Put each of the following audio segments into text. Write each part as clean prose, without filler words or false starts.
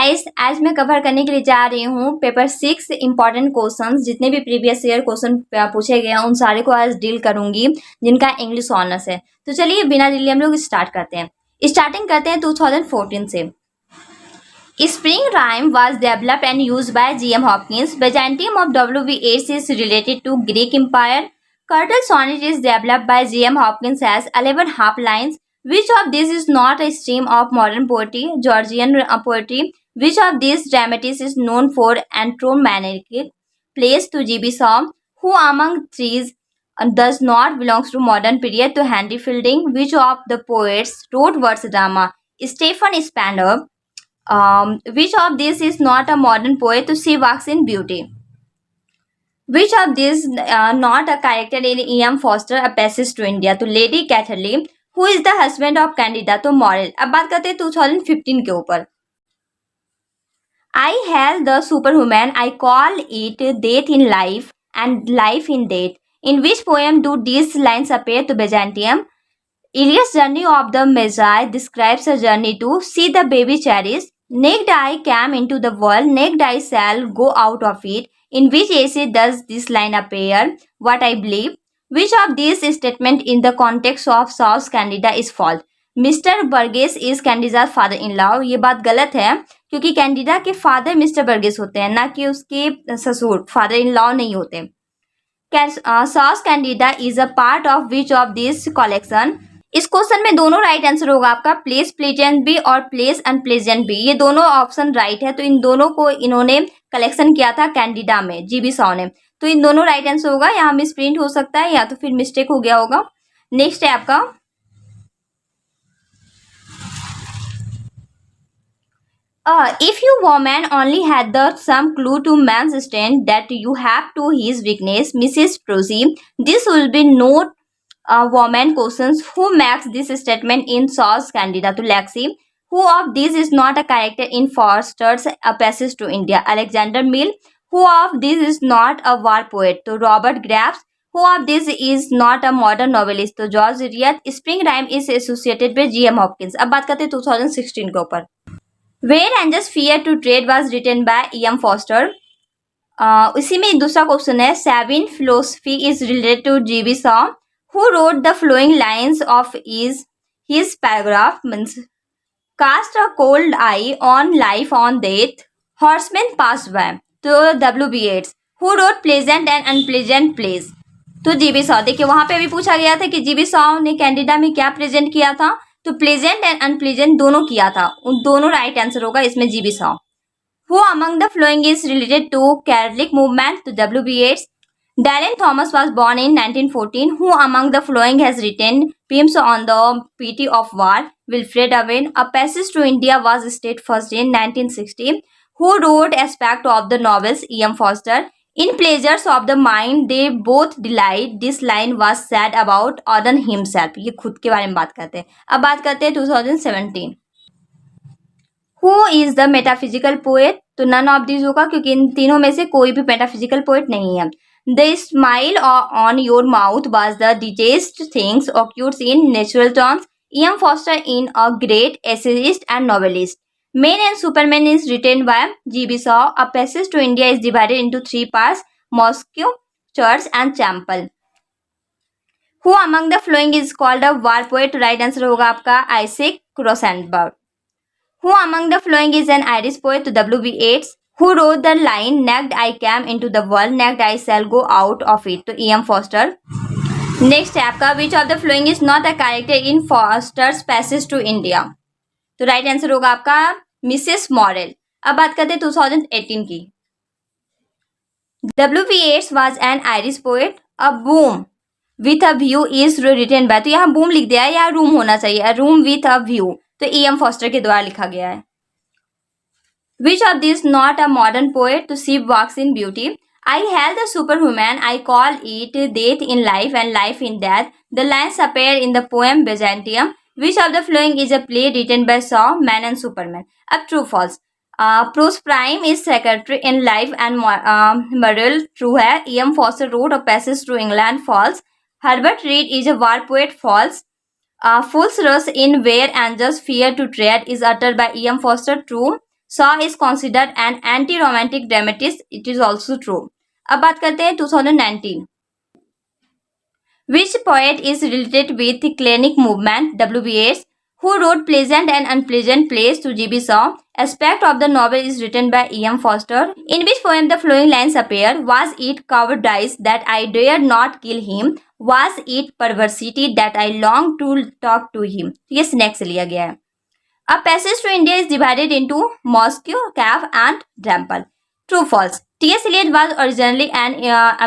Guys आज मैं cover करने के लिए जा रही हूँ पेपर 6 इंपॉर्टेंट क्वेश्चंस। जितने भी प्रीवियस ईयर क्वेश्चन पूछे गए हैं उन सारे को आज डील करूंगी जिनका इंग्लिश ऑनर्स है। तो चलिए बिना डिले हम लोग स्टार्ट करते हैं। स्टार्टिंग करते हैं 2014 से। Spring rhyme was developed and used by G.M. Hopkins. Byzantium of W.V.H. is related to Greek Empire. Curtal sonnet is developed by G.M. Hopkins as 11 half lines. Which of these is not a stream of modern poetry, Georgian poetry? Which of these dramatists is known for anthromantic plays to G.B. Shaw? Who among these does not belong to modern period to Henry Fielding? Which of the poets wrote verse drama? Stephen Spandau. Which of these is not a modern poet to see works in beauty? Which of these not a character in E.M. Foster, A Passage to India? तो Lady Chatterley. Who is the husband of Candida? तो Morell. अब बात करते हैं 2015 के ऊपर. I hail the superhuman. I call it death in life and life in death. In which poem do these lines appear to Byzantium? Ilias' journey of the Magi describes a journey to see the baby cherished. Naked I came into the world, naked I shall go out of it. In which essay does this line appear? What I believe. Which of these statements in the context of Shaw's Candida is false? Mister Burgess is Candida father in law. ये बात गलत है क्योंकि Candida के father mister Burgess होते हैं, ना कि उसके ससुर. फादर इन लॉ नहीं होते. Shaw's Candida is a part of which of these collection? इस क्वेश्चन में दोनों राइट आंसर होगा आपका. प्लेस प्लेजेंट बी और प्लेस अनप्लेजेंट बी, ये दोनों ऑप्शन राइट है. तो इन दोनों को इन्होंने कलेक्शन किया था कैंडिडा में, जीबी शॉ ने. तो इन दोनों राइट आंसर होगा. यहाँ मिस प्रिंट हो सकता है या तो फिर मिस्टेक हो गया होगा. नेक्स्ट है आपका if you woman only had the some clue to man's strength that you have to his weakness, Mrs. Prosy, this will be no woman questions. Who makes this statement in Shaw's Candida? To Lexi. Who of these is not a character in Foster's A Passage to India? Alexander Mill. Who of these is not a war poet? To Robert Graves. Who of these is not a modern novelist? तो George Eliot. Sprung rhythm is associated with GM Hopkins. अब बात करते हैं 2016 के ऊपर. Where Angels Fear to Trade was written by E.M. Foster. इसी में दूसरा क्वेश्चन है. Savine philosophy is related to G.B. Shaw. Who wrote the flowing lines of his paragraph? Means cast a cold eye on life on death. Horsemen pass by. तो W.B. Yeats. Who wrote pleasant and unpleasant plays? तो G.B. Shaw. देखिए वहां पे अभी पूछा गया था कि G.B. Shaw ने कैंडिडा में क्या प्रेजेंट किया था. तो प्लेजेंट एंड अनप्लेजेंट दोनों किया था. उन दोनों राइट आंसर होगा इसमें G B Shaw. Who among the following is related to Catholic movement? तो W.B. Yeats. Dylan Thomas was born in 1914. Who among the following has written poems on the pity of war? Wilfred Owen. A Passage to India was state first in 1960. Who wrote aspect of the novels? E.M. Foster. In Pleasures of the Mind they both delight. This line was said about Auden himself. ये खुद के बारे में बात करते हैं. अब बात करते हैं 2017. Who is the metaphysical poet? तो none of these होगा क्योंकि इन तीनों में से कोई भी metaphysical poet नहीं है. The smile on your mouth was the digest things occurs in natural terms. E.M. Foster in a great essayist and novelist. Men and Superman is written by G.B. Shaw. A Passage to India is divided into 3 parts: Moscow, Church and Chapel. Who among the following is called a war poet? Right answer होगा आपका Isaac Rosenberg. Who among the following is an Irish poet? To W.B. Yeats. Who wrote the line naked I came into the world, naked I shall go out of it? तो E.M. Foster. Next है आपका which of the following is not a character in Foster's Passage to India? तो right answer होगा आपका Mrs Morell. अब बात करते हैं 2018 की. W.B. Yeats was an Irish poet. A Room with a View is written by. तो यहाँ बूम लिख दिया है, यहाँ रूम होना चाहिए. A Room with a View. तो E.M. फॉस्टर के द्वारा लिखा गया है. Which of these not a modern poet to see works in beauty? I hail the superhuman. I call it death in life and life in death. The lines appear in the poem Byzantium. Which of the following is a play written by Shaw? Man and Superman. अब true false. Prose Prime is secretary in life and moral. True है. E.M. Foster wrote A Passage to England. False. Herbert Reed is a war poet. False. Fool's rush in Where Angels Fear to Tread is uttered by E.M. Foster. True. Shaw is considered an anti-romantic dramatist. It is also true. अब बात करते हैं 2019. Which poet is related with the Clinic movement (WBS), who wrote pleasant and unpleasant plays to G.B. Shaw? Aspect of the novel is written by E.M. Forster. In which poem the following lines appear? Was it cowardice that I dared not kill him? Was it perversity that I longed to talk to him? ये snack से लिया गया है. A passage to India is divided into Moscow, Cave and Trample. True, false. T.S. Eliot was originally an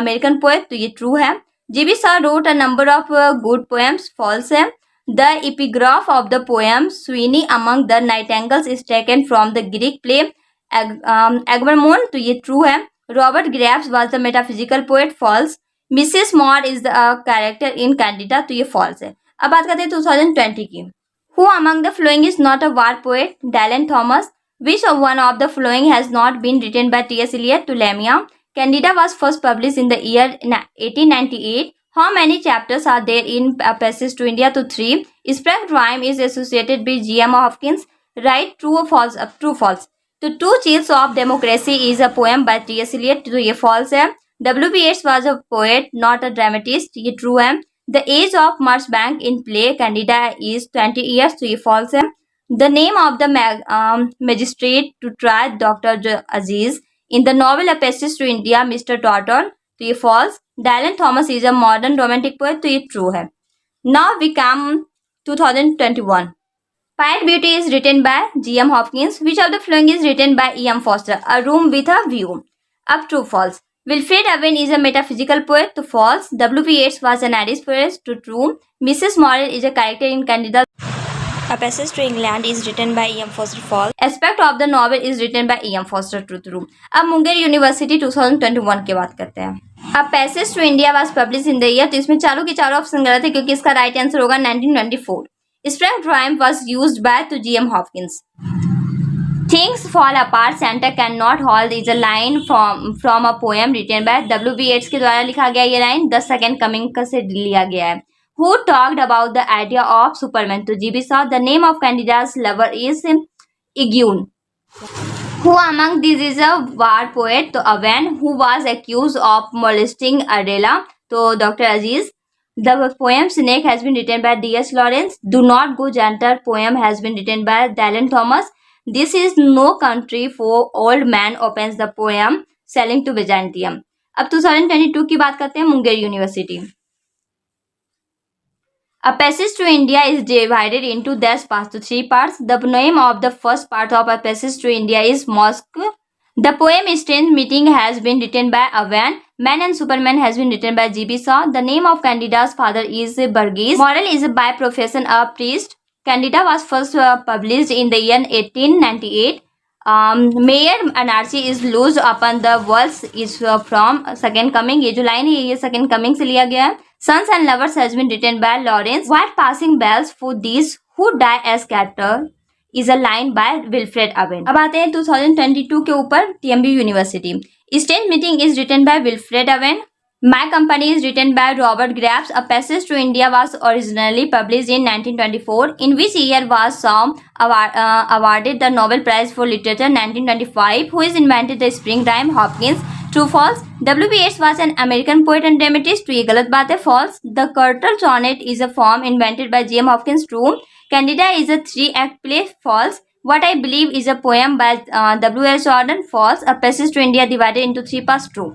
American poet. तो ये true है. G.B. Shaw wrote a number of good poems. False है. The epigraph of the poem Sweeney Among the Nightingales is taken from the Greek play Agamemnon. तो ये true है. Robert Graves was the metaphysical poet. False. Mrs. Maud is the character in Candida. तो ये false है. अब बात करते हैं 2020 की. Who among the following is not a war poet? Dylan Thomas. Which one of the following has not been written by T.S. Eliot? Lamia. Candida was first published in the year 1898. How many chapters are there in A Passage to India? 3. Spring Rhyme is associated with G.M. Hopkins. Right, true or false? True, false. The Two Cheers of Democracy is a poem by T.S. Eliot. तो ये false है. W.B. Yeats was a poet, not a dramatist. ये true है. The age of Marchbank in play Candida is 20 years. तो ये false है. The name of the magistrate to try Dr. Aziz in the novel A Passage to India, Mr. Torton. तो ये false. Dylan Thomas is a modern romantic poet. तो ये true है. Now we come 2021. Quiet Beauty is written by G.M. Hopkins. Which of the following is written by E.M. Forster? A Room with a View. Up, true, false. Wilfred Owen is a metaphysical poet. To false. W.B. Yeats was an Irish poet. To true. Mrs. Morel is a character in Candida. A Passage to England is written by E.M. Forster. False. Aspect of the novel is written by E.M. Forster. To true. अब Munger university 2021 की बात करते हैं. A Passage to India was published in the year. तो इसमें चारों के चारों ऑप्शन गलत है क्योंकि इसका राइट आंसर होगा 1924. Spring Rhyme was used by to G.M. Hopkins. Things fall apart, Santa cannot hold is a line from a poem written by W.B. Yeats के द्वारा लिखा गया ये लाइन The Second Coming का से लिया गया है. Who talked about the idea of Superman? तो G.B. Shaw. The name of Candida's lover is Iguane. Who among these is a war poet? तो Owen. Who was accused of molesting Adela? तो Dr. Aziz. The poem Snake has been written by D.S. Lawrence. Do Not Go Gentle poem has been written by Dylan Thomas. This is No Country for Old Man opens the poem Selling to Byzantium. अब 2022 की बात करते हैं Munger university. A Passage to India is divided into this parts to 3 parts. The name of the first part of A Passage to India is Mosque. The poem Strange Meeting has been written by Owen. Man and Superman has been written by G.B. Shaw. The name of Candida's father is Burgess. Morel is by profession a priest. Candida was first published in the year 1898. Mayor Anarchy is loosed upon the walls is from Second Coming. ये जो line है ये Second Coming से लिया गया है. Sons and Lovers has been written by Lawrence. What passing bells for these who die as scattered is a line by Wilfred Owen. अब आते हैं 2022 के ऊपर TMB university. Strange Meeting is written by Wilfred Owen. My Company is written by Robert Graves. A Passage to India was originally published in 1924. In which year was Shaw awarded the Nobel Prize for Literature? 1925. Who is invented the spring rhyme? Hopkins. True, false. W.B. Yeats was an American poet and dramatist. तो ये गलत बात है. False. The Curtal Sonnet is a form invented by G.M. Hopkins. True. Candida is a 3-act play. False. What I Believe is a poem by W.S. Jordan. False. A Passage to India divided into 3 parts. True.